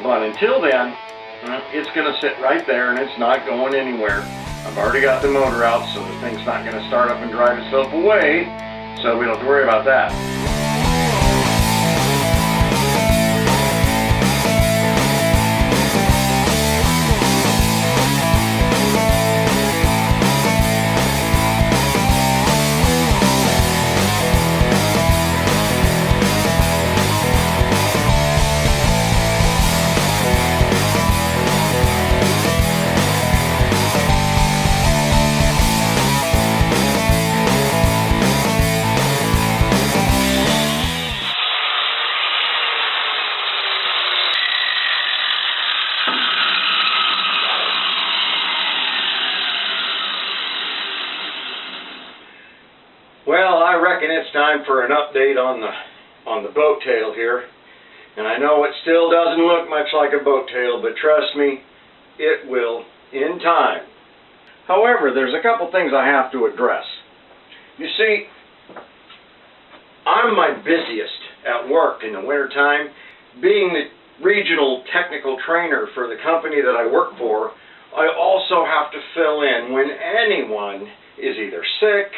But until then, it's going to sit right there and it's not going anywhere. I've already got the motor out, so the thing's not going to start up and drive itself away, so we don't have to worry about that. Well, I reckon it's time for an update on the Boattail here. And I know it still doesn't look much like a Boattail, but trust me, it will in time. However, there's a couple things I have to address. You see, I'm my busiest at work in the wintertime. Being the regional technical trainer for the company that I work for, I also have to fill in when anyone is either sick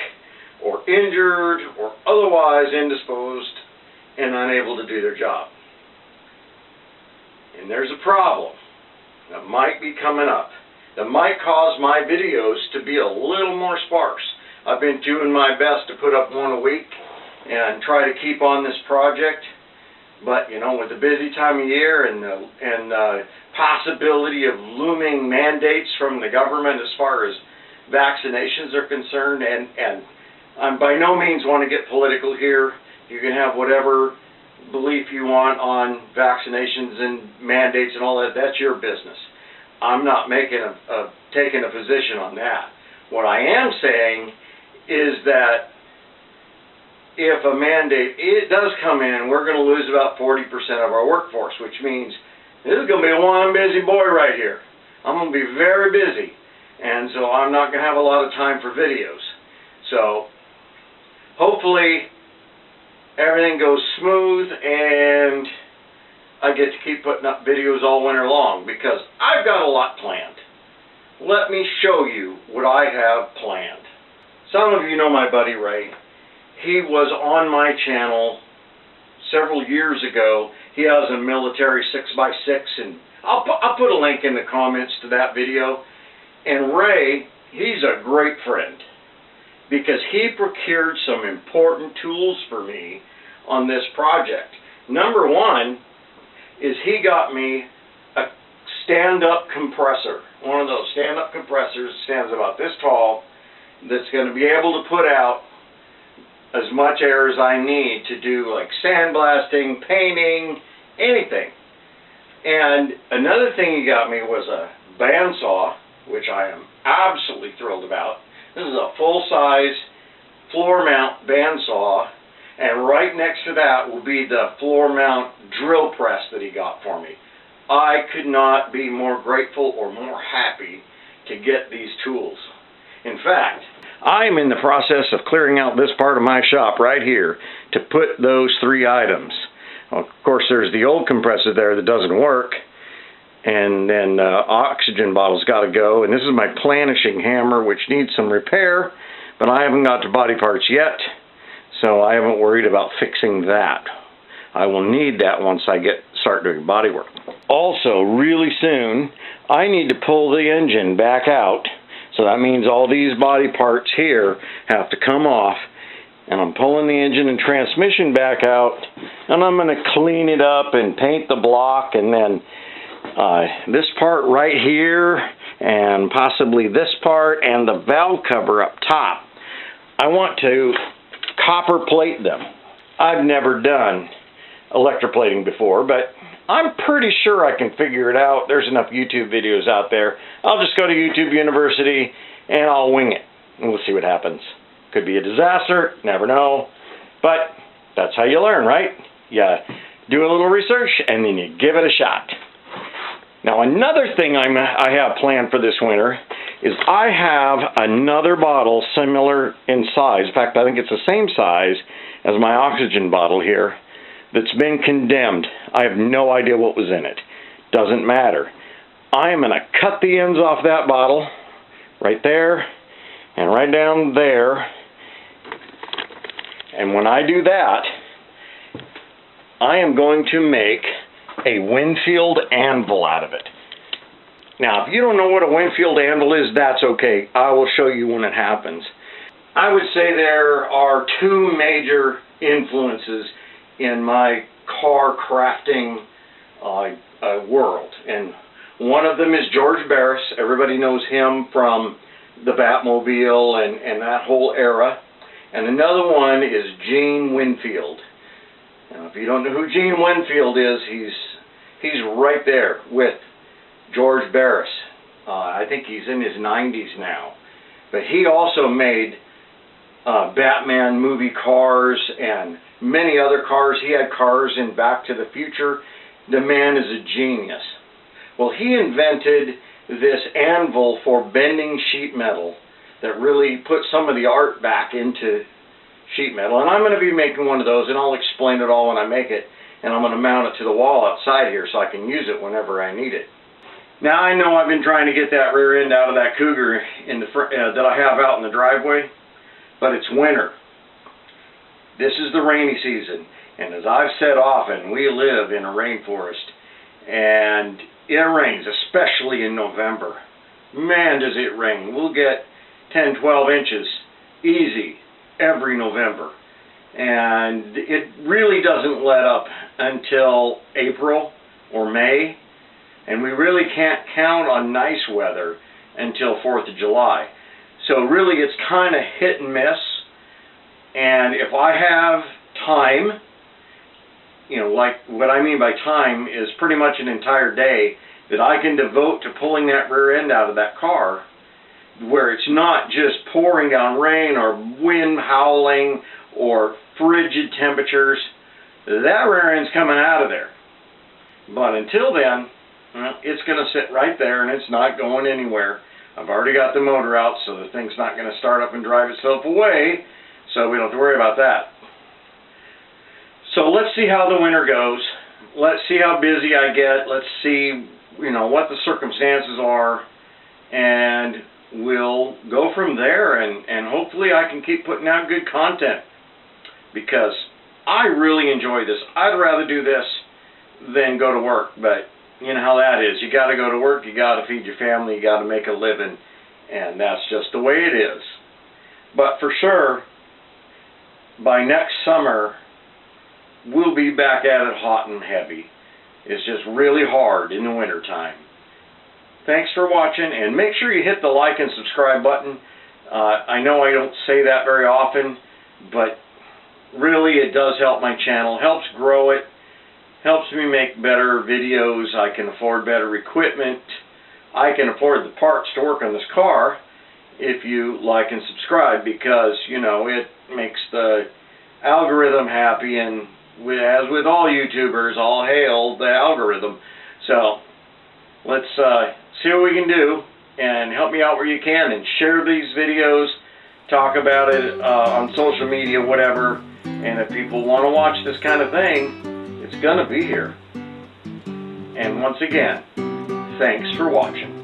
or injured or otherwise indisposed and unable to do their job. And there's a problem that might be coming up that might cause my videos to be a little more sparse. I've been doing my best to put up one a week and try to keep on this project, but you know, with the busy time of year and the possibility of looming mandates from the government as far as vaccinations are concerned, and I by no means want to get political here. You can have whatever belief you want on vaccinations and mandates and all that. That's your business. I'm not taking a position on that. What I am saying is that if a mandate does come in, we're going to lose about 40% of our workforce, which means this is going to be one busy boy right here. I'm going to be very busy, and so I'm not going to have a lot of time for videos. So hopefully everything goes smooth and I get to keep putting up videos all winter long because I've got a lot planned. Let me show you what I have planned. Some of you know my buddy Ray. He was on my channel several years ago. He has a military 6x6, and I'll put a link in the comments to that video. And Ray, he's a great friend because he procured some important tools for me on this project. Number one is he got me a stand-up compressor. One of those stand-up compressors stands about this tall that's going to be able to put out as much air as I need to do like sandblasting, painting, anything. And another thing he got me was a bandsaw, which I am absolutely thrilled about. This is a full-size floor mount bandsaw, and right next to that will be the floor mount drill press that he got for me. I could not be more grateful or more happy to get these tools. In fact, I'm in the process of clearing out this part of my shop right here to put those three items. Well, of course, there's the old compressor there that doesn't work, and then oxygen bottle's got to go, and this is my planishing hammer, which needs some repair, but I haven't got to body parts yet, so I haven't worried about fixing that. I will need that once I start doing body work. Also, really soon, I need to pull the engine back out, so that means all these body parts here have to come off, and I'm pulling the engine and transmission back out, and I'm going to clean it up and paint the block, and then this part right here, and possibly this part, and the valve cover up top. I want to copper plate them. I've never done electroplating before, but I'm pretty sure I can figure it out. There's enough YouTube videos out there. I'll just go to YouTube University and I'll wing it, and we'll see what happens. Could be a disaster, never know, but that's how you learn, right? You do a little research and then you give it a shot. Now, another thing I have planned for this winter is I have another bottle similar in size. In fact, I think it's the same size as my oxygen bottle here that's been condemned. I have no idea what was in it. Doesn't matter. I am going to cut the ends off that bottle right there and right down there. And when I do that, I am going to make a Winfield anvil out of it. Now, if you don't know what a Winfield anvil is, that's okay. I will show you when it happens. I would say there are two major influences in my car crafting world. And one of them is George Barris. Everybody knows him from the Batmobile and that whole era. And another one is Gene Winfield. Now, if you don't know who Gene Winfield is, he's right there with George Barris. I think he's in his 90s now. But he also made Batman movie cars and many other cars. He had cars in Back to the Future. The man is a genius. Well, he invented this anvil for bending sheet metal that really put some of the art back into sheet metal. And I'm going to be making one of those, and I'll explain it all when I make it. And I'm going to mount it to the wall outside here so I can use it whenever I need it. Now, I know I've been trying to get that rear end out of that Cougar in the that I have out in the driveway, but it's winter. This is the rainy season, and as I've said often, we live in a rainforest, and it rains, especially in November. Man, does it rain. We'll get 10, 12 inches easy every November, and it really doesn't let up until April or May. And we really can't count on nice weather until 4th of July. So really it's kind of hit and miss. And if I have time, you know, like what I mean by time is pretty much an entire day that I can devote to pulling that rear end out of that car, where it's not just pouring down rain or wind howling or frigid temperatures, that rear end's coming out of there. But until then, it's going to sit right there and it's not going anywhere. I've already got the motor out, so the thing's not going to start up and drive itself away, so we don't have to worry about that. So let's see how the winter goes. Let's see how busy I get. Let's see, you know, what the circumstances are, and we'll go from there, and hopefully I can keep putting out good content, because I really enjoy this. I'd rather do this than go to work, but you know how that is. You got to go to work, you got to feed your family, you got to make a living, and that's just the way it is. But for sure, by next summer, we'll be back at it hot and heavy. It's just really hard in the wintertime. Thanks for watching, and make sure you hit the like and subscribe button. I know I don't say that very often, but really it does help my channel, helps grow it, helps me make better videos. I can afford better equipment. I can afford the parts to work on this car if you like and subscribe, because, you know, it makes the algorithm happy, and as with all YouTubers, all hail the algorithm. So let's see what we can do, and help me out where you can, and share these videos, talk about it on social media, whatever. And if people want to watch this kind of thing, it's gonna be here. And once again, thanks for watching.